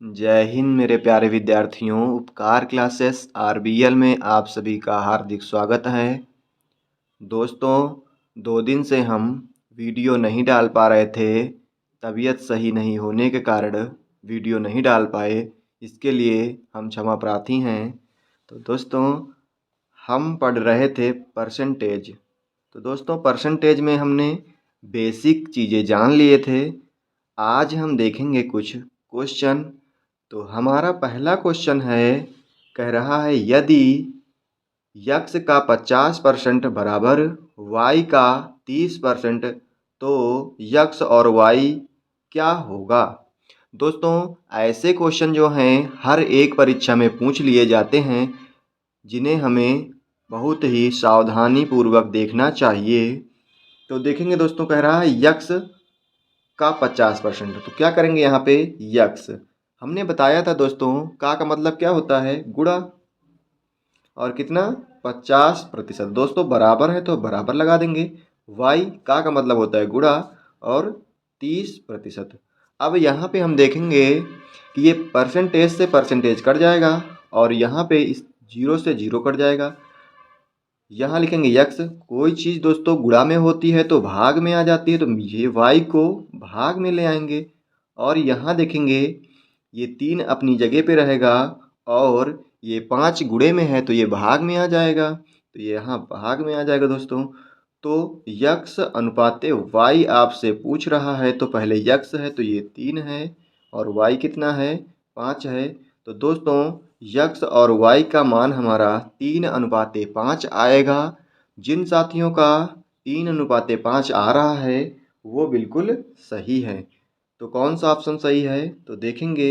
जय हिंद मेरे प्यारे विद्यार्थियों। उपकार क्लासेस आरबीएल में आप सभी का हार्दिक स्वागत है। दोस्तों, 2 दिन से हम वीडियो नहीं डाल पा रहे थे। तबीयत सही नहीं होने के कारण वीडियो नहीं डाल पाए। इसके लिए हम क्षमा प्रार्थी हैं। तो दोस्तों, हम पढ़ रहे थे परसेंटेज। तो दोस्तों, परसेंटेज में हमने बेसिक चीज़ें जान लिए थे। आज हम देखेंगे कुछ क्वेश्चन। तो हमारा पहला क्वेश्चन है, कह रहा है यदि यक्स का 50% बराबर वाई का 30% तो यक्स और वाई क्या होगा। दोस्तों, ऐसे क्वेश्चन जो हैं हर एक परीक्षा में पूछ लिए जाते हैं, जिन्हें हमें बहुत ही सावधानी पूर्वक देखना चाहिए। तो देखेंगे दोस्तों, कह रहा है यक्स का 50%। तो क्या करेंगे यहाँ पे, यक्स हमने बताया था दोस्तों, का मतलब क्या होता है, गुणा। और कितना, 50%। दोस्तों बराबर है तो बराबर लगा देंगे। वाई का मतलब होता है गुणा और 30%। अब यहाँ पे हम देखेंगे कि ये परसेंटेज से परसेंटेज कट जाएगा और यहाँ पे इस जीरो से जीरो कट जाएगा। यहाँ लिखेंगे यक्स। कोई चीज़ दोस्तों गुणा में होती है तो भाग में आ जाती है, तो ये वाई को भाग में ले आएंगे। और यहाँ देखेंगे ये 3 अपनी जगह पे रहेगा और ये 5 गुणे में है तो ये भाग में आ जाएगा। तो ये यहाँ भाग में आ जाएगा दोस्तों। तो यक्स अनुपाते वाई आपसे पूछ रहा है, तो पहले यक्स है तो ये 3 है और वाई कितना है, 5 है। तो दोस्तों, यक्स और वाई का मान हमारा 3:5 आएगा। जिन साथियों का 3:5 आ रहा है वो बिल्कुल सही है। तो कौन सा ऑप्शन सही है, तो देखेंगे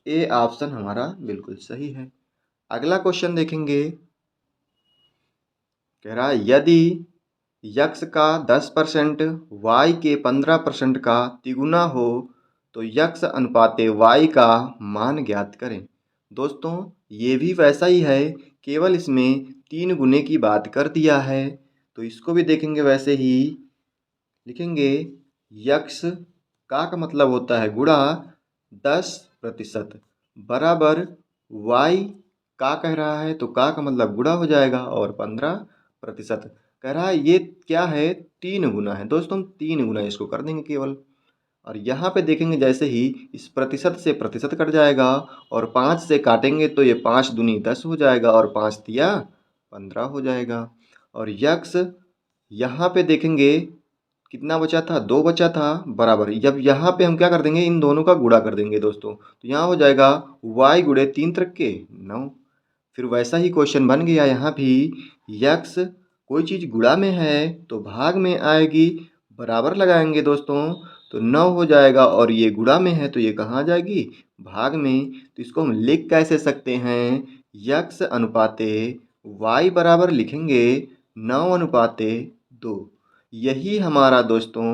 ए ऑप्शन हमारा बिल्कुल सही है। अगला क्वेश्चन देखेंगे, कह रहा है यदि यक्स का 10% वाई के 15% का तिगुना हो तो यक्स अनुपाते वाई का मान ज्ञात करें। दोस्तों, ये भी वैसा ही है, केवल इसमें 3 गुने की बात कर दिया है। तो इसको भी देखेंगे वैसे ही। लिखेंगे यक्स का मतलब होता है गुणा 10% बराबर वाई का कह रहा है, तो का मतलब गुणा हो जाएगा और 15% कह रहा है। ये क्या है, 3 गुना है दोस्तों, 3 गुना इसको कर देंगे केवल। और यहाँ पे देखेंगे जैसे ही इस प्रतिशत से प्रतिशत कट जाएगा और 5 से काटेंगे तो ये 5 दूनी 10 हो जाएगा और 5 तिया 15 हो जाएगा। और यक्स यहाँ पे देखेंगे कितना बचा था, 2 बचा था बराबर। जब यहाँ पे हम क्या कर देंगे, इन दोनों का गुणा कर देंगे दोस्तों। तो यहाँ हो जाएगा y गुणे 3 त्रिक के 9। फिर वैसा ही क्वेश्चन बन गया यहाँ भी। यक्स कोई चीज़ गुणा में है तो भाग में आएगी, बराबर लगाएंगे दोस्तों तो 9 हो जाएगा। और ये गुणा में है तो ये कहाँ जाएगी, भाग में। तो इसको हम लिख कैसे सकते हैं, यक्स अनुपाते y बराबर लिखेंगे 9:2। यही हमारा दोस्तों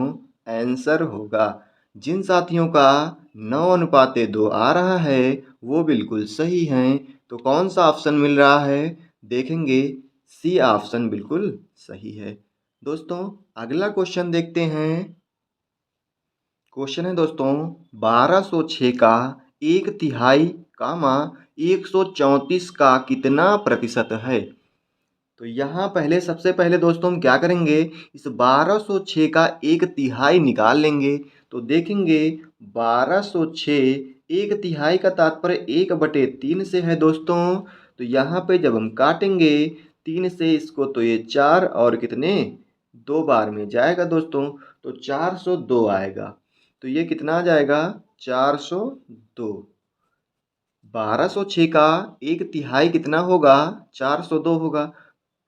आंसर होगा। जिन साथियों का 9:2 आ रहा है वो बिल्कुल सही हैं। तो कौन सा ऑप्शन मिल रहा है, देखेंगे सी ऑप्शन बिल्कुल सही है। दोस्तों, अगला क्वेश्चन देखते हैं। क्वेश्चन है दोस्तों, 1206 का 1/3 कामा 134 का कितना प्रतिशत है। तो यहाँ पहले सबसे पहले दोस्तों हम क्या करेंगे, इस 1206 का 1/3 निकाल लेंगे। तो देखेंगे 1206 1/3 का तात्पर्य 1/3 से है दोस्तों। तो यहाँ पे जब हम काटेंगे 3 से इसको तो ये 4 और कितने 2 बार में जाएगा दोस्तों, तो 402 आएगा। तो ये कितना आ जाएगा, 402। 1206 का 1/3 कितना होगा, 402 होगा।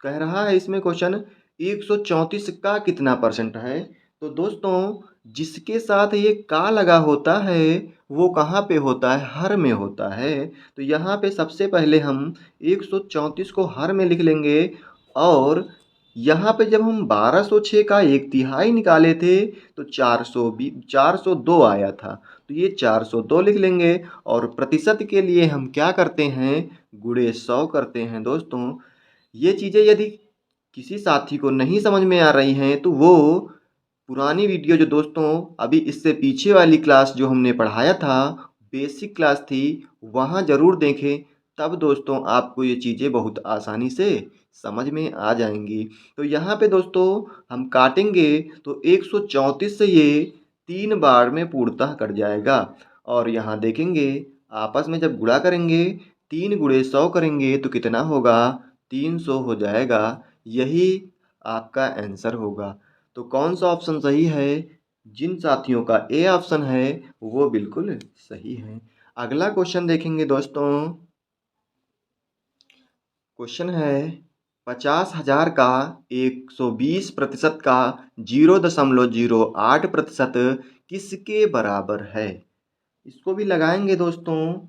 कह रहा है इसमें क्वेश्चन 134 का कितना परसेंट है। तो दोस्तों, जिसके साथ ये का लगा होता है वो कहाँ पे होता है, हर में होता है। तो यहाँ पे सबसे पहले हम 134 को हर में लिख लेंगे। और यहाँ पे जब हम 1206 का 1/3 निकाले थे तो 402 आया था, तो ये 402 लिख लेंगे। और प्रतिशत के लिए हम क्या करते हैं, गुणे 100 करते हैं दोस्तों। ये चीज़ें यदि किसी साथी को नहीं समझ में आ रही हैं तो वो पुरानी वीडियो जो दोस्तों अभी इससे पीछे वाली क्लास जो हमने पढ़ाया था, बेसिक क्लास थी वहाँ ज़रूर देखें, तब दोस्तों आपको ये चीज़ें बहुत आसानी से समझ में आ जाएंगी। तो यहाँ पे दोस्तों हम काटेंगे तो 134 से ये 3 बार में पूर्णतः कट जाएगा। और यहाँ देखेंगे आपस में जब गुणा करेंगे 3 गुणे 100 करेंगे तो कितना होगा, 300 हो जाएगा। यही आपका आंसर होगा। तो कौन सा ऑप्शन सही है? जिन साथियों का ए ऑप्शन है वो बिल्कुल सही है। अगला क्वेश्चन देखेंगे दोस्तों। क्वेश्चन है 50,000 का 120% का 0.08% किसके बराबर है? इसको भी लगाएंगे दोस्तों,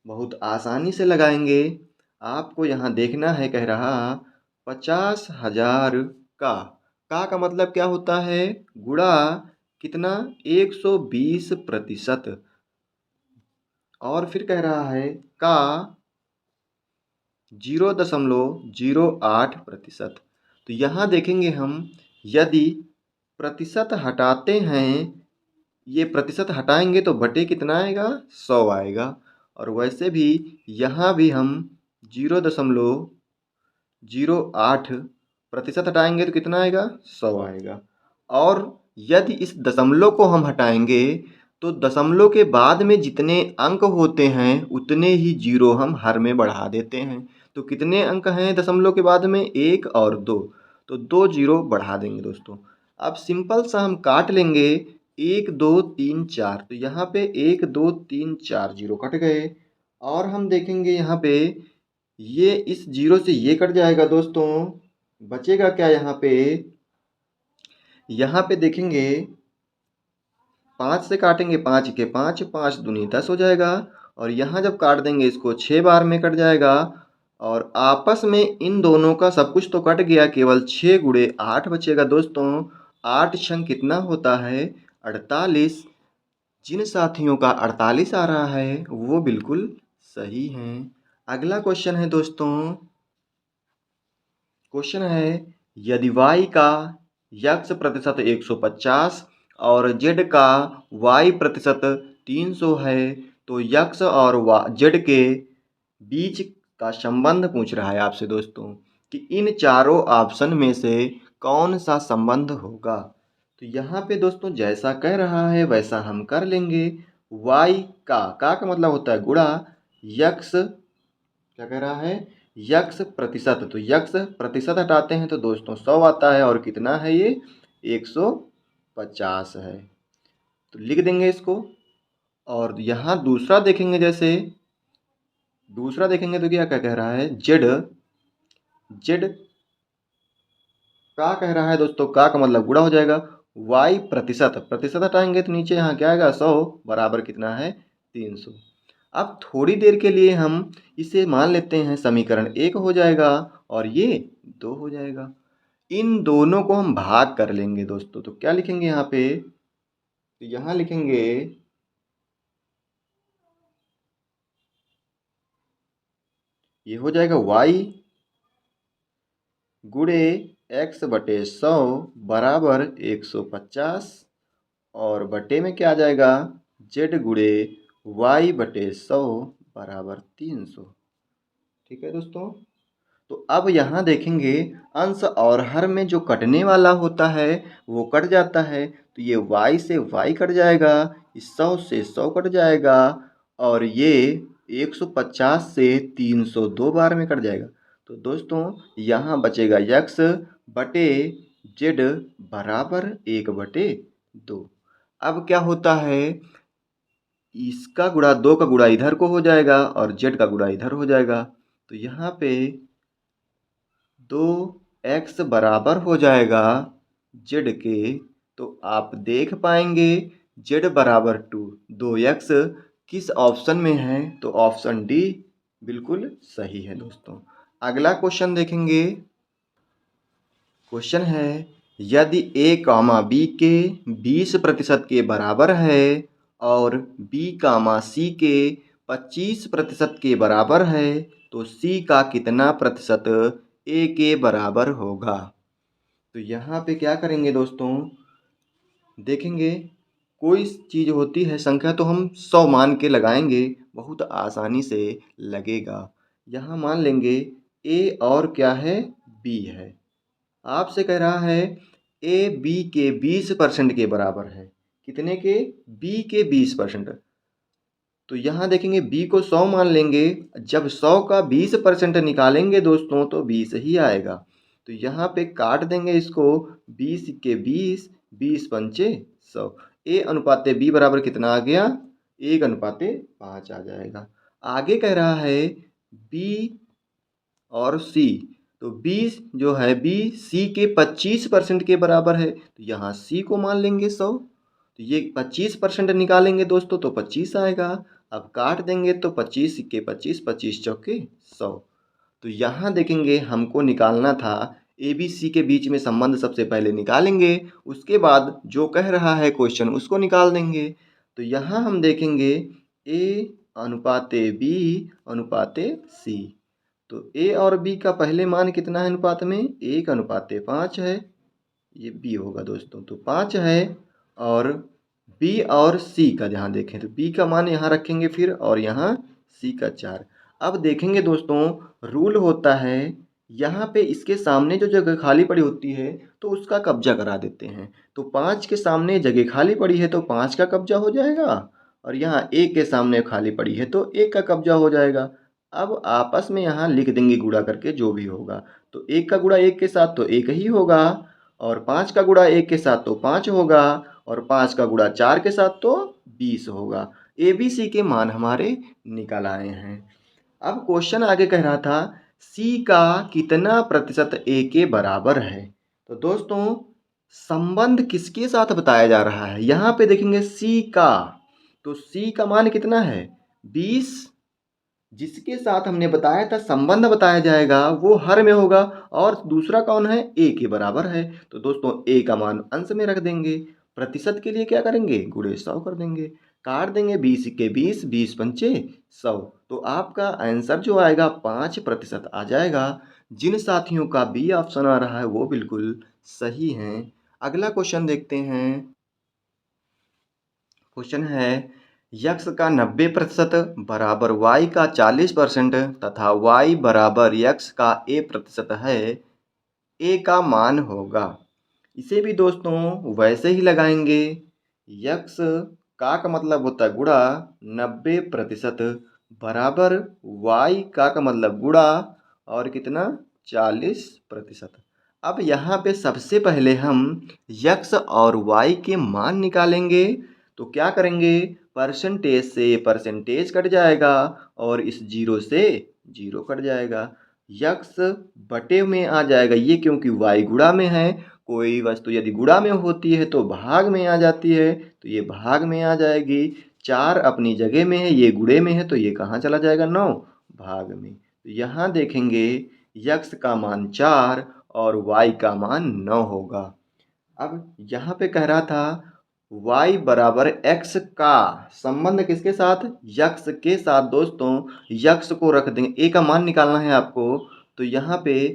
बहुत आसानी से लगाएंगे। आपको यहाँ देखना है, कह रहा 50,000 का मतलब क्या होता है, गुणा कितना, 120%। और फिर कह रहा है का 0.08%। तो यहाँ देखेंगे हम, यदि प्रतिशत हटाते हैं, ये प्रतिशत हटाएंगे तो बटे कितना आएगा, 100 आएगा। और वैसे भी यहाँ भी हम 0.08% हटाएंगे तो कितना आएगा, 100 आएगा। और यदि इस दशमलव को हम हटाएंगे तो दशमलव के बाद में जितने अंक होते हैं उतने ही जीरो हम हर में बढ़ा देते हैं। तो कितने अंक हैं दशमलव के बाद में, 1 और 2, तो 2 जीरो बढ़ा देंगे दोस्तों। अब सिंपल सा हम काट लेंगे, 1 2 3 4, तो यहाँ पे 1 2 3 4 जीरो कट गए। और हम देखेंगे यहाँ पे ये इस जीरो से ये कट जाएगा दोस्तों, बचेगा क्या यहाँ पे, यहाँ पे देखेंगे 5 से काटेंगे, 5 के 5, 5 दूनी 10 हो जाएगा। और यहाँ जब काट देंगे इसको 6 बार में कट जाएगा। और आपस में इन दोनों का सब कुछ तो कट गया, केवल 6 गुणे 8 बचेगा दोस्तों। 8 छंग कितना होता है, 48। जिन साथियों का 48 आ रहा है वो बिल्कुल सही हैं। अगला क्वेश्चन है दोस्तों, क्वेश्चन है यदि y का x प्रतिशत 150 और z का y प्रतिशत 300 है तो x और z के बीच का संबंध पूछ रहा है आपसे दोस्तों, कि इन चारों ऑप्शन में से कौन सा संबंध होगा। तो यहाँ पे दोस्तों जैसा कह रहा है वैसा हम कर लेंगे। y का मतलब होता है गुणा, x क्या कह रहा है, यक्स प्रतिशत, तो यक्स प्रतिशत हटाते हैं तो दोस्तों 100 आता है। और कितना है ये, 150 है। तो लिख देंगे इसको। और यहाँ दूसरा देखेंगे, जैसे दूसरा देखेंगे तो क्या क्या कह रहा है, जेड का कह रहा है दोस्तों, का मतलब गुणा हो जाएगा, y प्रतिशत हटाएंगे तो नीचे यहाँ क्या आएगा, 100 बराबर कितना है, 300। अब थोड़ी देर के लिए हम इसे मान लेते हैं समीकरण 1 हो जाएगा और ये 2 हो जाएगा। इन दोनों को हम भाग कर लेंगे दोस्तों। तो क्या लिखेंगे यहाँ पे, तो यहाँ लिखेंगे ये हो जाएगा y गुणे x बटे 100 बराबर 150। और बटे में क्या आ जाएगा, z गुणे y बटे 100 बराबर 300। ठीक है दोस्तों। तो अब यहाँ देखेंगे अंश और हर में जो कटने वाला होता है वो कट जाता है। तो ये y से y कट जाएगा, इस 100 से 100 कट जाएगा, और ये 150 से 302 बार में कट जाएगा। तो दोस्तों यहाँ बचेगा x बटे z बराबर 1/2। अब क्या होता है, इसका गुणा 2 का गुणा इधर को हो जाएगा और z का गुणा इधर हो जाएगा। तो यहाँ पे 2x बराबर हो जाएगा z के। तो आप देख पाएंगे z बराबर 2x किस ऑप्शन में है, तो ऑप्शन डी बिल्कुल सही है दोस्तों। अगला क्वेश्चन देखेंगे। क्वेश्चन है यदि a कामा b के 20% के बराबर है और b कामा c के 25% के बराबर है तो c का कितना प्रतिशत a के बराबर होगा। तो यहाँ पे क्या करेंगे दोस्तों, देखेंगे कोई चीज़ होती है संख्या तो हम 100 मान के लगाएंगे, बहुत आसानी से लगेगा। यहाँ मान लेंगे ए और क्या है, बी है। आपसे कह रहा है ए बी के 20% के बराबर है। कितने के? बी के 20%। तो यहाँ देखेंगे बी को 100 मान लेंगे, जब 100 का 20% निकालेंगे दोस्तों तो 20 ही आएगा। तो यहाँ पे काट देंगे इसको, 20 के 20, 20 पंचे 100। ए अनुपाते बी बराबर कितना आ गया? 1:5 आ जाएगा। आगे कह रहा है बी और सी, तो बी जो है बी सी के 25% के बराबर है, तो यहाँ सी को मान लेंगे 100। तो ये 25% निकालेंगे दोस्तों तो 25 आएगा। अब काट देंगे तो 25 के 25, 25 चौके 100। तो यहाँ देखेंगे हमको निकालना था ए बी सी के बीच में संबंध, सबसे पहले निकालेंगे, उसके बाद जो कह रहा है क्वेश्चन उसको निकाल देंगे। तो यहाँ हम देखेंगे ए अनुपाते बी अनुपाते सी। तो ए और बी का पहले मान कितना है अनुपात में? 1:5 है। ये बी होगा दोस्तों, तो 5 है। और बी और सी का जहाँ देखें तो बी का मान यहाँ रखेंगे फिर, और यहाँ सी का 4। अब देखेंगे दोस्तों, रूल होता है यहाँ पे इसके सामने जो जगह खाली पड़ी होती है तो उसका कब्जा करा देते हैं। तो 5 के सामने जगह खाली पड़ी है तो 5 का कब्जा हो जाएगा, और यहाँ 1 के सामने खाली पड़ी है तो 1 का कब्जा हो जाएगा। अब आपस में यहाँ लिख देंगे गुणा करके जो भी होगा। तो 1 का गुणा 1 के साथ तो 1 ही होगा, और 5 का गुणा 1 के साथ तो 5 होगा, और 5 का गुणा 4 के साथ तो 20 होगा। ए बी सी के मान हमारे निकल आए हैं। अब क्वेश्चन आगे कह रहा था सी का कितना प्रतिशत ए के बराबर है। तो दोस्तों संबंध किसके साथ बताया जा रहा है? यहाँ पे देखेंगे सी का, तो सी का मान कितना है? 20। जिसके साथ हमने बताया था संबंध बताया जाएगा वो हर में होगा, और दूसरा कौन है? ए के बराबर है। तो दोस्तों ए का मान अंश में रख देंगे, प्रतिशत के लिए क्या करेंगे? गुणे 100 कर देंगे। काट देंगे 20 के 20, 20 पंचे 100। तो आपका आंसर जो आएगा 5% आ जाएगा। जिन साथियों का बी ऑप्शन आ रहा है वो बिल्कुल सही हैं। अगला क्वेश्चन देखते हैं। क्वेश्चन है यक्स का 90% बराबर वाई का 40% तथा वाई बराबर यक्स का a% है, ए का मान होगा। इसे भी दोस्तों वैसे ही लगाएंगे। यक्स का मतलब होता है गुणा 90% बराबर वाई का मतलब गुणा और कितना? 40%। अब यहाँ पे सबसे पहले हम यक्स और वाई के मान निकालेंगे। तो क्या करेंगे? परसेंटेज से परसेंटेज कट जाएगा और इस जीरो से जीरो कट जाएगा। यक्स बटे में आ जाएगा ये, क्योंकि वाई गुणा में है। कोई वस्तु यदि गुणा में होती है तो भाग में आ जाती है, तो ये भाग में आ जाएगी। 4 अपनी जगह में है, ये गुणे में है, तो ये कहाँ चला जाएगा? 9 भाग में। तो यहाँ देखेंगे यक्स का मान 4 और वाई का मान 9 होगा। अब यहाँ पे कह रहा था y बराबर x का संबंध किसके साथ? यक्स के साथ। दोस्तों यक्स को रख देंगे, ए का मान निकालना है आपको। तो यहाँ पे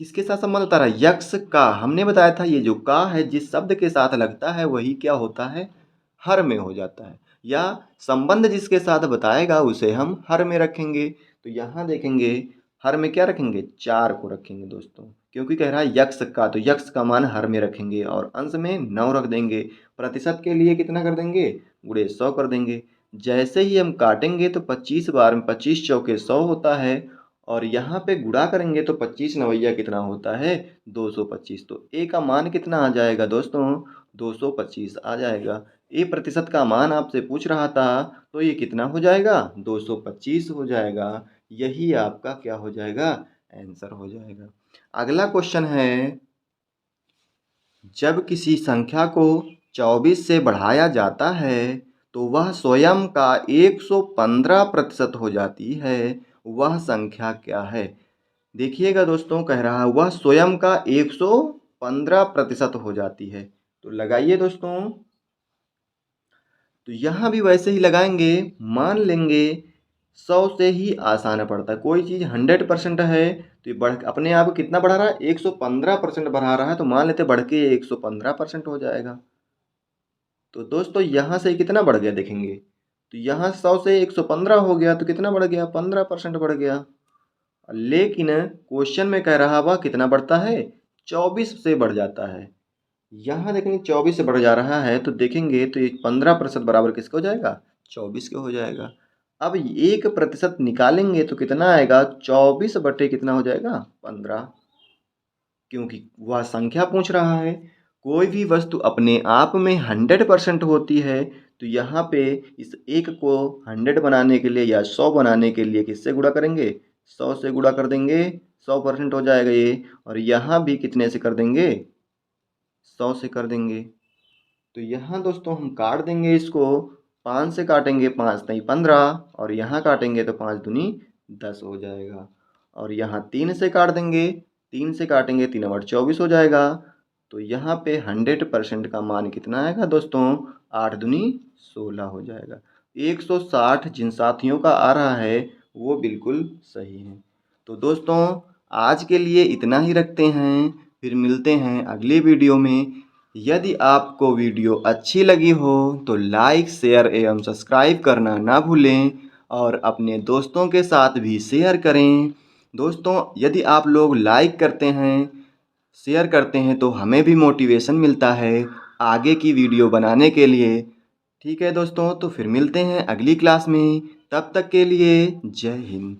किसके साथ संबंध होता है? यक्स का। हमने बताया था ये जो का है जिस शब्द के साथ लगता है वही क्या होता है? हर में हो जाता है, या संबंध जिसके साथ बताएगा उसे हम हर में रखेंगे। तो यहाँ देखेंगे हर में क्या रखेंगे? 4 को रखेंगे दोस्तों, क्योंकि कह रहा है यक्स का, तो यक्स का मान हर में रखेंगे और अंश में 9 रख देंगे। प्रतिशत के लिए कितना कर देंगे? गुणे 100 कर देंगे। जैसे ही हम काटेंगे तो 25 बार में 25 चौके 100 होता है, और यहाँ पे गुणा करेंगे तो 25 नवैया कितना होता है? 225। तो ए का मान कितना आ जाएगा दोस्तों? 225 आ जाएगा। ए प्रतिशत का मान आपसे पूछ रहा था, तो ये कितना हो जाएगा? 225 हो जाएगा। यही आपका क्या हो जाएगा? आंसर हो जाएगा। अगला क्वेश्चन है जब किसी संख्या को 24 से बढ़ाया जाता है तो वह स्वयं का 115% हो जाती है, वह संख्या क्या है? देखिएगा दोस्तों, कह रहा है वह स्वयं का 115% हो जाती है। तो लगाइए दोस्तों। तो यहाँ भी वैसे ही लगाएंगे। मान लेंगे 100 से ही आसान पड़ता है। कोई चीज़ 100% है तो ये बढ़ अपने आप कितना बढ़ा रहा है? 115% बढ़ा रहा है, तो मान लेते बढ़ के 115% हो जाएगा। तो दोस्तों यहाँ से कितना बढ़ गया देखेंगे, तो यहाँ 100 से 115 हो गया, तो कितना बढ़ गया, 15% बढ़ गया। लेकिन क्वेश्चन में कह रहा वह कितना बढ़ता है, 24 से बढ़ जाता है। यहाँ देखेंगे 24 से बढ़ जा रहा है, तो देखेंगे तो ये 15% बराबर किसका हो जाएगा, 24 के हो जाएगा। अब 1% निकालेंगे तो कितना आएगा, 24 बटे कितना हो जाएगा, 15, क्योंकि वह संख्या पूछ रहा है। कोई भी वस्तु अपने आप में 100% होती है, तो यहाँ पे इस एक को 100 बनाने के लिए या 100 बनाने के लिए किससे गुणा करेंगे, 100 से गुणा कर देंगे, 100% हो जाएगा ये। और यहाँ भी कितने से कर देंगे, 100 से कर देंगे। तो यहाँ दोस्तों हम काट देंगे इसको, 5 से काटेंगे, 5 नहीं 15, और यहाँ काटेंगे तो 5 दूनी 10 हो जाएगा। और यहाँ 3 से काट देंगे, 3 से काटेंगे 3 और 24 हो जाएगा। तो यहाँ पे 100% का मान कितना आएगा दोस्तों, 8 दूनी 16 हो जाएगा। 160 जिन साथियों का आ रहा है वो बिल्कुल सही है। तो दोस्तों आज के लिए इतना ही रखते हैं, फिर मिलते हैं अगली वीडियो में। यदि आपको वीडियो अच्छी लगी हो तो लाइक, शेयर एवं सब्सक्राइब करना ना भूलें और अपने दोस्तों के साथ भी शेयर करें। दोस्तों यदि आप लोग लाइक करते हैं, शेयर करते हैं तो हमें भी मोटिवेशन मिलता है आगे की वीडियो बनाने के लिए। ठीक है दोस्तों, तो फिर मिलते हैं अगली क्लास में। तब तक के लिए जय हिंद।